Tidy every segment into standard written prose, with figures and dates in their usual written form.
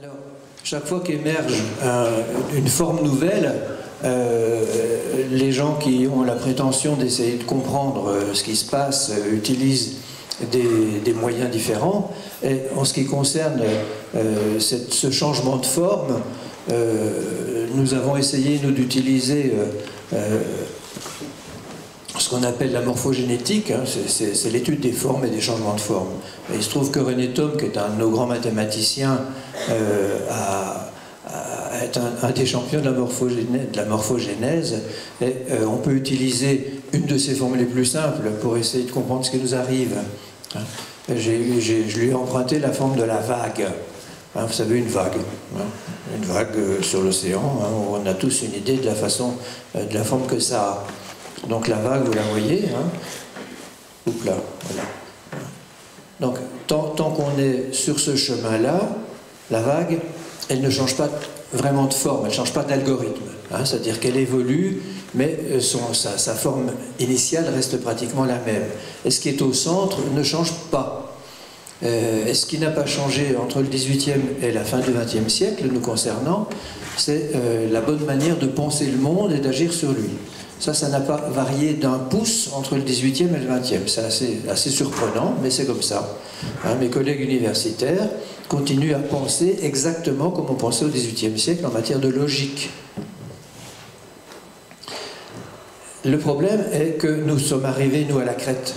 Alors, chaque fois qu'émerge une forme nouvelle, les gens qui ont la prétention d'essayer de comprendre ce qui se passe utilisent des moyens différents. Et en ce qui concerne ce changement de forme, nous avons essayé, nous, d'utiliser ce qu'on appelle la morphogénétique, hein, c'est l'étude des formes et des changements de forme. Et il se trouve que René Thom, qui est un de nos grands mathématiciens, est un des champions de la morphogénèse, et on peut utiliser une de ces formes les plus simples pour essayer de comprendre ce qui nous arrive. Je lui ai emprunté la forme de la vague. Hein, vous savez, une vague sur l'océan, hein, on a tous une idée de la façon, de la forme que ça a. Donc la vague, vous la voyez, hein. Oups là, voilà. Donc tant qu'on est sur ce chemin-là, la vague, elle ne change pas vraiment de forme, elle ne change pas d'algorithme. Hein, c'est-à-dire qu'elle évolue, mais sa forme initiale reste pratiquement la même. Et ce qui est au centre ne change pas. Et ce qui n'a pas changé entre le XVIIIe et la fin du XXe siècle, nous concernant, c'est la bonne manière de penser le monde et d'agir sur lui. Ça n'a pas varié d'un pouce entre le XVIIIe et le XXe. C'est assez surprenant, mais c'est comme ça. Hein, mes collègues universitaires continuent à penser exactement comme on pensait au XVIIIe siècle en matière de logique. Le problème est que nous sommes arrivés, nous, à la crête.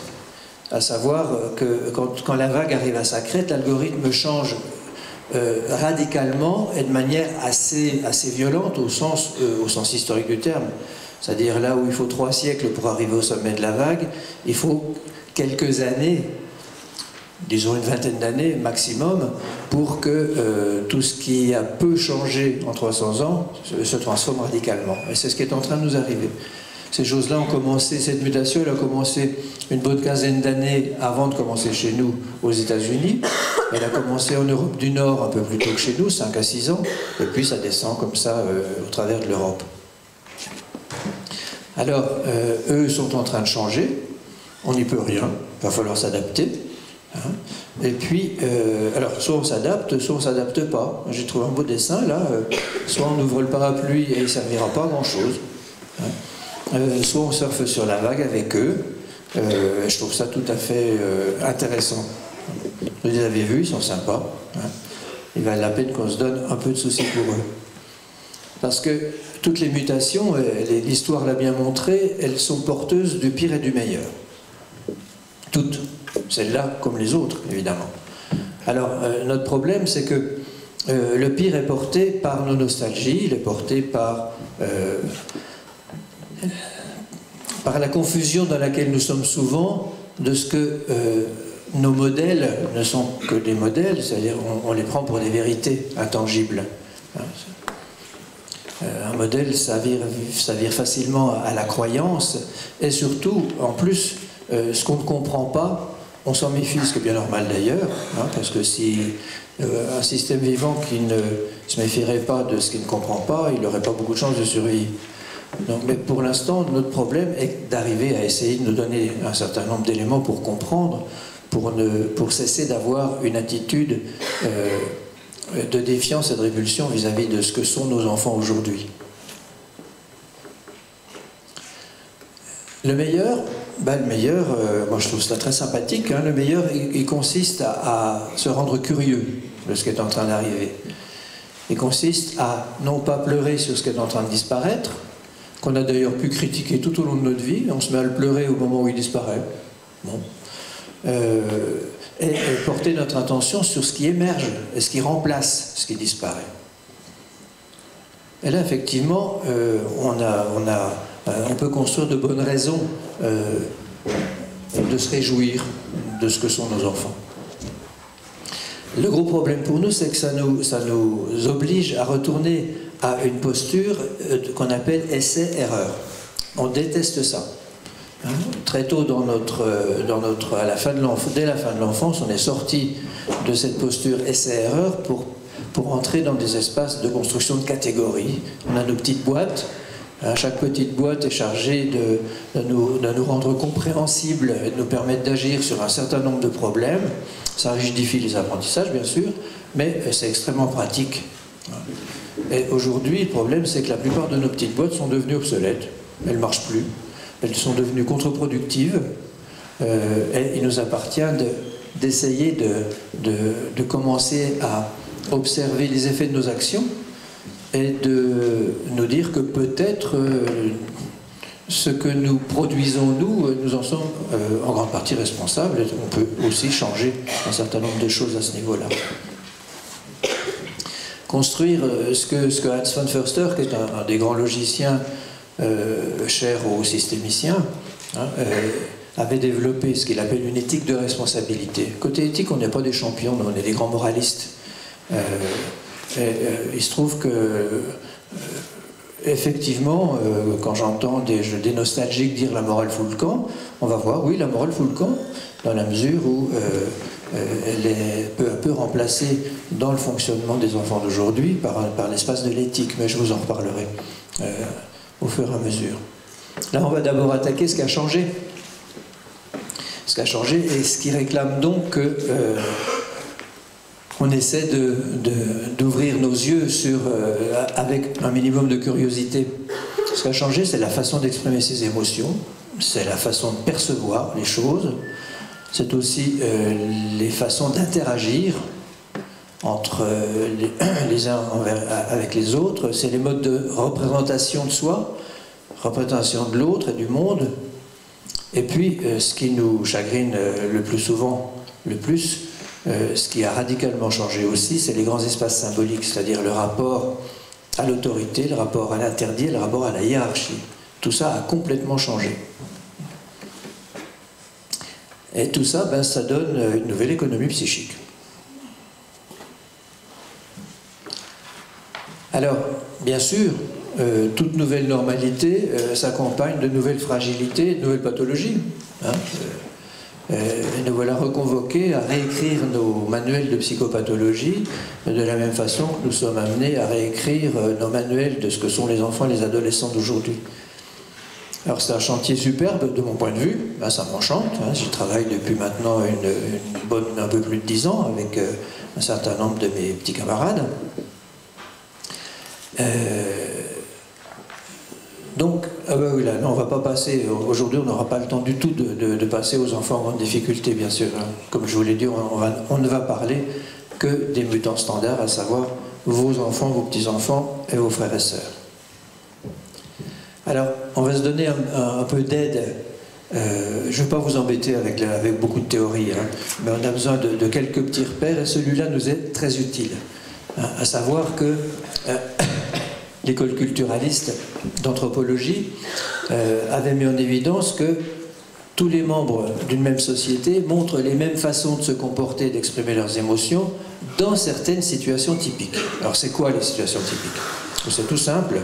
À savoir que quand la vague arrive à sa crête, l'algorithme change radicalement et de manière assez violente au sens historique du terme. C'est-à-dire là où il faut 3 siècles pour arriver au sommet de la vague, il faut quelques années, disons une vingtaine d'années maximum, pour que tout ce qui a peu changé en 300 ans se transforme radicalement. Et c'est ce qui est en train de nous arriver. Ces choses-là ont commencé, cette mutation, elle a commencé une bonne quinzaine d'années avant de commencer chez nous aux États-Unis. Elle a commencé en Europe du Nord un peu plus tôt que chez nous, 5 à 6 ans, et puis ça descend comme ça au travers de l'Europe. Alors, eux sont en train de changer, on n'y peut rien, il va falloir s'adapter. Hein. Et puis, alors, soit on s'adapte, soit on ne s'adapte pas. J'ai trouvé un beau dessin, là, soit on ouvre le parapluie et il ne servira pas à grand-chose. Hein. Soit on surfe sur la vague avec eux, je trouve ça tout à fait intéressant. Vous les avez vus, ils sont sympas. Hein. Il valent la peine qu'on se donne un peu de soucis pour eux. Parce que toutes les mutations, l'histoire l'a bien montré, elles sont porteuses du pire et du meilleur. Toutes. Celles-là comme les autres, évidemment. Alors, notre problème, c'est que le pire est porté par nos nostalgies, il est porté par la confusion dans laquelle nous sommes souvent de ce que nos modèles ne sont que des modèles, c'est-à-dire on les prend pour des vérités intangibles. Un modèle, ça vire facilement à la croyance, et surtout, en plus, ce qu'on ne comprend pas, on s'en méfie, ce qui est bien normal d'ailleurs, hein, parce que si un système vivant qui ne se méfierait pas de ce qu'il ne comprend pas, il n'aurait pas beaucoup de chances de survie. Donc, mais pour l'instant, notre problème est d'arriver à essayer de nous donner un certain nombre d'éléments pour comprendre, pour cesser d'avoir une attitude de défiance et de répulsion vis-à-vis de ce que sont nos enfants aujourd'hui. Le meilleur, moi je trouve ça très sympathique, hein, le meilleur, il consiste à se rendre curieux de ce qui est en train d'arriver. Il consiste à non pas pleurer sur ce qui est en train de disparaître, qu'on a d'ailleurs pu critiquer tout au long de notre vie, on se met à le pleurer au moment où il disparaît. Bon. Et porter notre attention sur ce qui émerge et ce qui remplace ce qui disparaît. Et là, effectivement, on peut construire de bonnes raisons de se réjouir de ce que sont nos enfants. Le gros problème pour nous, c'est que ça nous oblige à retourner à une posture qu'on appelle essai-erreur. On déteste ça. Hein? Très tôt dès la fin de l'enfance, on est sorti de cette posture essai-erreur pour entrer dans des espaces de construction de catégories. On a nos petites boîtes. Chaque petite boîte est chargée de nous rendre compréhensibles et de nous permettre d'agir sur un certain nombre de problèmes. Ça rigidifie les apprentissages, bien sûr, mais c'est extrêmement pratique. Et aujourd'hui, le problème, c'est que la plupart de nos petites boîtes sont devenues obsolètes, elles ne marchent plus, elles sont devenues contre-productives, et il nous appartient d'essayer de commencer à observer les effets de nos actions et de nous dire que peut-être ce que nous produisons, nous en sommes en grande partie responsables, et on peut aussi changer un certain nombre de choses à ce niveau-là. Construire ce que Hans von Förster, qui est un des grands logiciens chers aux systémiciens, avait développé ce qu'il appelle une éthique de responsabilité. Côté éthique, on n'est pas des champions, on est des grands moralistes. Il se trouve que, effectivement, quand j'entends des nostalgiques dire la morale fout le camp, on va voir, oui, la morale fout le camp, dans la mesure où elle est peu à peu remplacée dans le fonctionnement des enfants d'aujourd'hui par l'espace de l'éthique, mais je vous en reparlerai au fur et à mesure. Là, on va d'abord attaquer ce qui a changé. Ce qui a changé et ce qui réclame donc que on essaie d'ouvrir nos yeux avec un minimum de curiosité. Ce qui a changé, c'est la façon d'exprimer ses émotions, c'est la façon de percevoir les choses, c'est aussi les façons d'interagir entre les uns avec les autres, c'est les modes de représentation de soi, représentation de l'autre et du monde. Et puis, ce qui nous chagrine le plus souvent, ce qui a radicalement changé aussi, c'est les grands espaces symboliques, c'est-à-dire le rapport à l'autorité, le rapport à l'interdit, le rapport à la hiérarchie. Tout ça a complètement changé. Et tout ça, ça donne une nouvelle économie psychique. Alors, bien sûr, toute nouvelle normalité s'accompagne de nouvelles fragilités, de nouvelles pathologies. Et nous voilà reconvoqués à réécrire nos manuels de psychopathologie de la même façon que nous sommes amenés à réécrire nos manuels de ce que sont les enfants et les adolescents d'aujourd'hui. Alors c'est un chantier superbe de mon point de vue, ça m'enchante, j'y travaille depuis maintenant un peu plus de 10 ans avec un certain nombre de mes petits camarades. Donc, oui, là, non, on ne va pas passer, aujourd'hui on n'aura pas le temps du tout de passer aux enfants en grande difficulté, bien sûr. Comme je vous l'ai dit, on ne va parler que des mutants standards, à savoir vos enfants, vos petits-enfants et vos frères et sœurs. Alors, on va se donner un peu d'aide. Je ne vais pas vous embêter avec beaucoup de théories, mais on a besoin de quelques petits repères, et celui-là nous est très utile. À savoir que l'école culturaliste d'anthropologie avait mis en évidence que tous les membres d'une même société montrent les mêmes façons de se comporter, d'exprimer leurs émotions dans certaines situations typiques. Alors c'est quoi les situations typiques? C'est tout simple.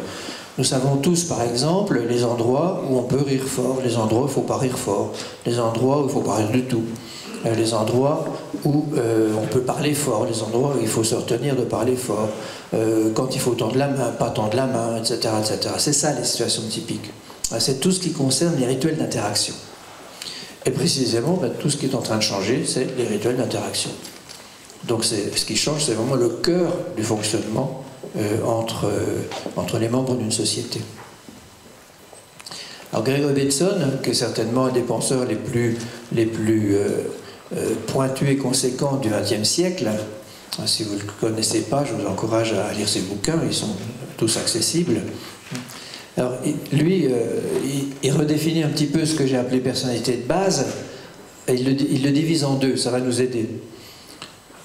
Nous savons tous, par exemple, les endroits où on peut rire fort, les endroits où il ne faut pas rire fort, les endroits où il ne faut pas rire du tout, les endroits où on peut parler fort, les endroits où il faut se retenir de parler fort, quand il faut tendre la main, pas tendre la main, etc. etc. C'est ça les situations typiques. C'est tout ce qui concerne les rituels d'interaction. Et précisément, tout ce qui est en train de changer, c'est les rituels d'interaction. Donc ce qui change, c'est vraiment le cœur du fonctionnement entre les membres d'une société. Alors Gregory Bateson, qui est certainement un des penseurs les plus pointus et conséquents du XXe siècle, si vous ne le connaissez pas, je vous encourage à lire ses bouquins, ils sont tous accessibles. Alors lui, il redéfinit un petit peu ce que j'ai appelé personnalité de base, et il le divise en deux, ça va nous aider.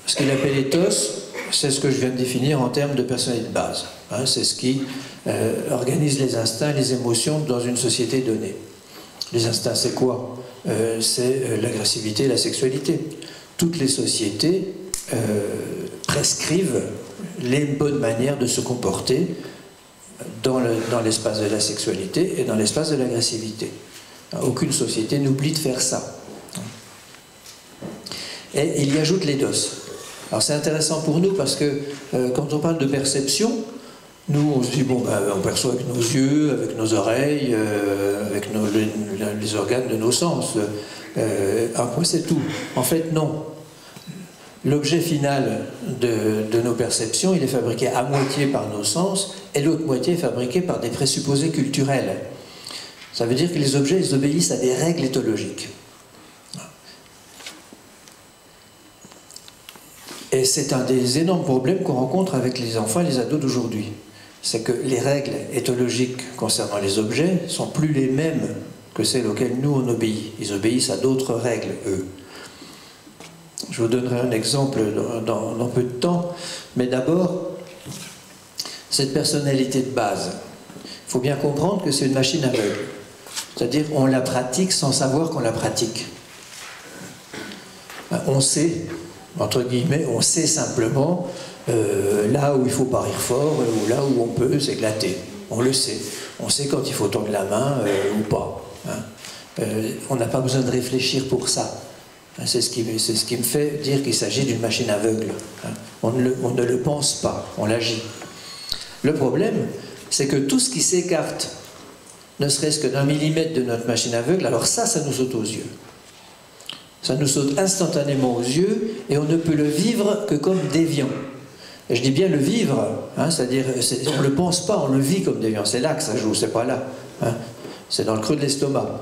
Ce qu'il appelle ethos, c'est ce que je viens de définir en termes de personnalité de base. C'est ce qui organise les instincts, les émotions dans une société donnée. Les instincts, c'est quoi? C'est l'agressivité et la sexualité. Toutes les sociétés prescrivent les bonnes manières de se comporter dans l'espace de la sexualité et dans l'espace de l'agressivité. Aucune société n'oublie de faire ça. Et il y ajoute l'éthos. Alors c'est intéressant pour nous parce que quand on parle de perception, nous on se dit, bon, on perçoit avec nos yeux, avec nos oreilles, avec les organes de nos sens. Un point c'est tout. En fait non. l'objet final de nos perceptions, il est fabriqué à moitié par nos sens, et l'autre moitié est fabriquée par des présupposés culturels. Ça veut dire que les objets, ils obéissent à des règles éthologiques. Et c'est un des énormes problèmes qu'on rencontre avec les enfants et les ados d'aujourd'hui. C'est que les règles éthologiques concernant les objets ne sont plus les mêmes que celles auxquelles nous on obéit. Ils obéissent à d'autres règles, eux. Je vous donnerai un exemple dans peu de temps, mais d'abord, cette personnalité de base. Il faut bien comprendre que c'est une machine aveugle. C'est-à-dire on la pratique sans savoir qu'on la pratique. On sait, entre guillemets, on sait simplement là où il faut pas rire fort ou là où on peut s'éclater. On le sait. On sait quand il faut tendre la main ou pas. Hein. On n'a pas besoin de réfléchir pour ça. C'est ce qui me fait dire qu'il s'agit d'une machine aveugle. Hein. On ne le pense pas, on l'agit. Le problème, c'est que tout ce qui s'écarte, ne serait-ce que d'un millimètre de notre machine aveugle, alors ça nous saute aux yeux. Ça nous saute instantanément aux yeux et on ne peut le vivre que comme déviant. Et je dis bien le vivre, hein, c'est-à-dire on ne le pense pas, on le vit comme déviant. C'est là que ça joue, c'est pas là. Hein. C'est dans le creux de l'estomac.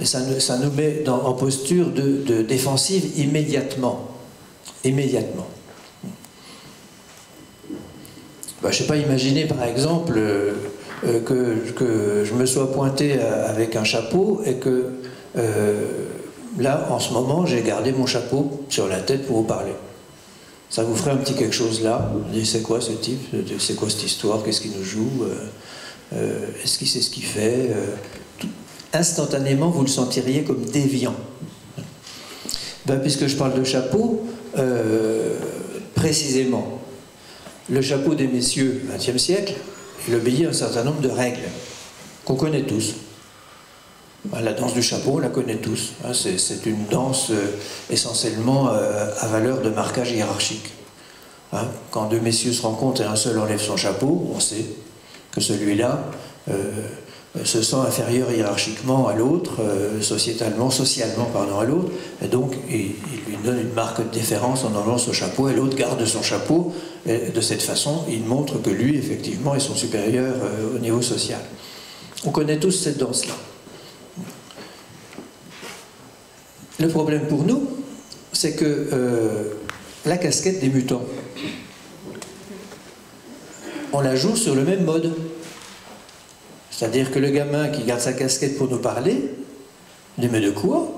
Et ça nous met en posture de défensive immédiatement. Immédiatement. Ben, je ne sais pas imaginer par exemple que je me sois pointé avec un chapeau et que là, en ce moment, j'ai gardé mon chapeau sur la tête pour vous parler. Ça vous ferait un petit quelque chose là. Vous dites, c'est quoi ce type? C'est quoi cette histoire? Qu'est-ce qu'il nous joue? Est-ce qu'il sait ce qu'il fait? Instantanément, vous le sentiriez comme déviant. Ben, puisque je parle de chapeau, précisément, le chapeau des messieurs du XXe siècle, il obéit à un certain nombre de règles qu'on connaît tous. La danse du chapeau, on la connaît tous. C'est une danse essentiellement à valeur de marquage hiérarchique. Quand deux messieurs se rencontrent et un seul enlève son chapeau, on sait que celui-là se sent inférieur hiérarchiquement à l'autre, socialement à l'autre, et donc il lui donne une marque de déférence en enlevant son chapeau, et l'autre garde son chapeau, et de cette façon, il montre que lui, effectivement, est son supérieur au niveau social. On connaît tous cette danse-là. Le problème pour nous, c'est que la casquette des mutants, on la joue sur le même mode. C'est-à-dire que le gamin qui garde sa casquette pour nous parler, dit mais de quoi?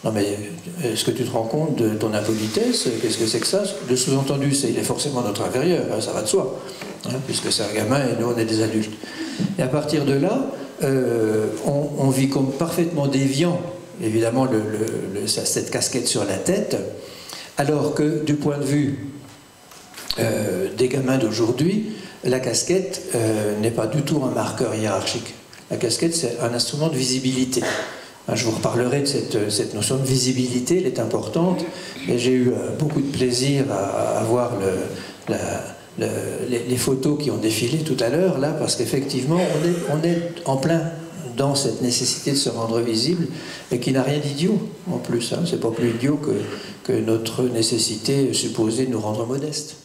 Non mais est-ce que tu te rends compte de ton impolitesse? Qu'est-ce que c'est que ça? Le sous-entendu, c'est il est forcément notre inférieur, hein, ça va de soi, hein, puisque c'est un gamin et nous on est des adultes. Et à partir de là, on vit comme parfaitement déviant, évidemment, cette casquette sur la tête, alors que du point de vue des gamins d'aujourd'hui, la casquette n'est pas du tout un marqueur hiérarchique. La casquette, c'est un instrument de visibilité. Je vous reparlerai de cette notion de visibilité, elle est importante, et j'ai eu beaucoup de plaisir à voir les photos qui ont défilé tout à l'heure, là, parce qu'effectivement, on est en plein dans cette nécessité de se rendre visible, et qui n'a rien d'idiot, en plus. Hein. C'est pas plus idiot que notre nécessité supposée de nous rendre modestes.